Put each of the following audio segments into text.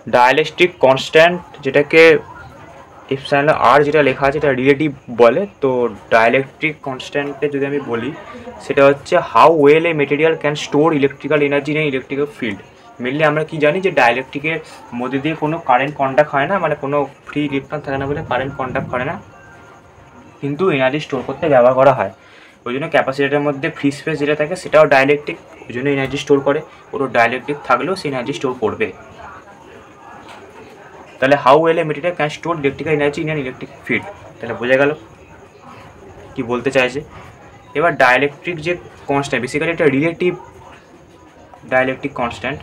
Dielectric constant যেটাকে epsilon আর যেটা লেখা আছে এটা রিলেটিভ বলে। তো ডায়ালেকট্রিক কনস্ট্যান্টে যদি আমি বলি সেটা হচ্ছে how well A material can store electrical energy in electrical field. Mainly আমরা কি জানি যে ডায়ালেকট্রিকের মধ্যে দিয়ে কোনো কারেন্ট কন্ডাক্ট হয় না, মানে কোনো ফ্রি ইলেকট্রন থাকে না বলে কারেন্ট কন্ডাক্ট করে না, কিন্তু এনার্জি স্টোর করতে ব্যবহার করা হয়। ওই জন্য ক্যাপাসিটরের মধ্যে ফ্রি স্পেস যেটা থাকে সেটাও ডায়ালেকট্রিক, ওই জন্য এনার্জি স্টোর করে। ওটা ডায়ালেকট্রিক থাকলেও সে এনার্জি স্টোর করবে। তাহলে how well A material can store electrical energy in an electric field, তাহলে বোঝা গেল কি বলতে চাইছে। এবার ডায়ালেকট্রিক যে কনস্ট্যান্ট, বেসিক্যালি একটা রিলেটিভ ডায়ালেকট্রিক কনস্ট্যান্ট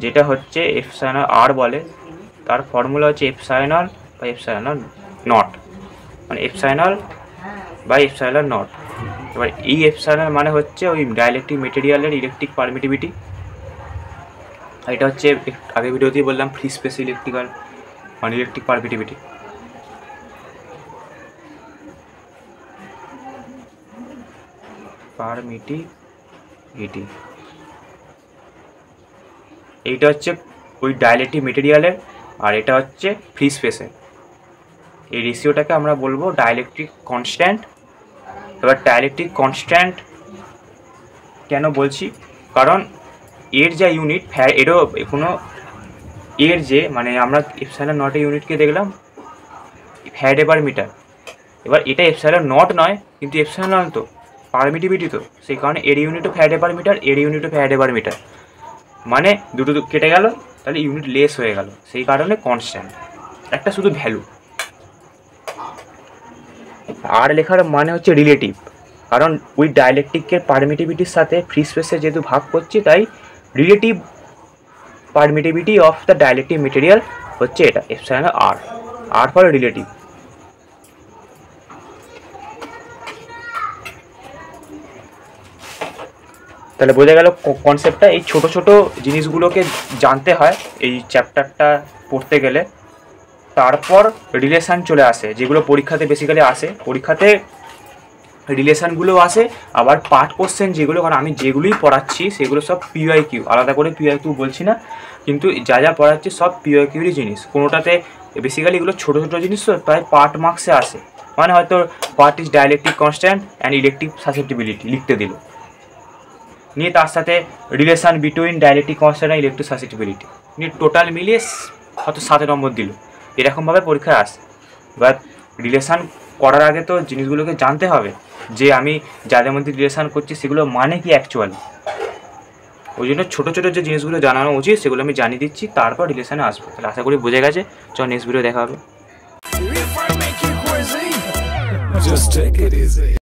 যেটা হচ্ছে এপসাইলন আর বলে, তার ফর্মুলা হচ্ছে এপসাইলন বাই এপসাইলন নট, মানে এপসাইলন বাই এপসাইলন নট। এবার এই এপসাইলন মানে হচ্ছে ওই ডায়ালেকট্রিক মেটেরিয়ালের ইলেকট্রিক পারমিটিভিটি, আর এটা হচ্ছে আগের ভিডিওতেই বললাম ফ্রি স্পেস ইলেকট্রিক্যাল মানে ইলেকট্রিক পারমিটিভিটি। এইটা হচ্ছে ওই ডায়ালেকট্রিক মেটেরিয়ালের, আর এটা হচ্ছে ফ্রি স্পেসের। এই রেশিওটাকে আমরা বলবো ডায়ালেকট্রিক কনস্ট্যান্ট। এবার ডায়ালেকট্রিক কনস্ট্যান্ট কেন বলছি, কারণ এর যা ইউনিট এরও কোনো এর যে মানে আমরা এপসাইলন নটের ইউনিটকে দেখলাম ফ্যারাডে পার মিটার। এবার এটা এপসাইলন নট নয়, কিন্তু এপসাইলন তো পারমিটিভিটি, তো সেই কারণে এর ইউনিটও ফ্যারাডে পার মিটার, এর ইউনিটও ফ্যারাডে পার মিটার, মানে দুটো কেটে গেল, তাহলে ইউনিট লেস হয়ে গেল, সেই কারণে কনস্ট্যান্ট একটা শুধু ভ্যালু। আর লেখার মানে হচ্ছে রিলেটিভ, কারণ ওই ডায়ালেকট্রিকের পারমিটিভিটির সাথে ফ্রি স্পেসে যেহেতু ভাগ করছি, তাই relative permittivity of the dielectric material হচ্ছে এটা epsilon R, R for relative. তাহলে বোঝা গেল কনসেপ্টটা। এই ছোট ছোট জিনিসগুলোকে জানতে হয় এই চ্যাপ্টারটা পড়তে গেলে। তারপর রিলেশান চলে আসে, যেগুলো পরীক্ষাতে বেসিক্যালি আসে, পরীক্ষাতে রিলেশানগুলো আসে। আবার পার্ট কোশ্চেন যেগুলো, কারণ আমি যেগুলোই পড়াচ্ছি সেগুলো সব পিওয়াইকিউ, আলাদা করে পিওয়াইকিউ বলছি না, কিন্তু যা যা পড়াচ্ছি সব পিওয়াইকিউরই জিনিস। কোনোটাতে বেসিক্যালি এগুলো ছোটো ছোটো জিনিস তো, প্রায় পার্ট মার্কসে আসে, মানে হয়তো part is dielectric constant and electric susceptibility লিখতে দিল, নিয়ে তার সাথে relation between dielectric constant and electric susceptibility নিয়ে টোটাল মিলিয়ে হয়তো 7 নম্বর দিল, এরকমভাবে পরীক্ষায় আসে। এবার রিলেশান করার আগে তো জিনিসগুলোকে জানতে হবে যে আমি যাদের মধ্যে রিলেশান করছি সেগুলো মানে কি অ্যাকচুয়ালি। ওই জন্য ছোটো ছোটো যে জিনিসগুলো জানানো উচিত সেগুলো আমি জানিয়ে দিচ্ছি, তারপর রিলেশানে আসবো। তাহলে আশা করি বোঝা গেছে। চল নেক্সট ভিডিও দেখা হবে।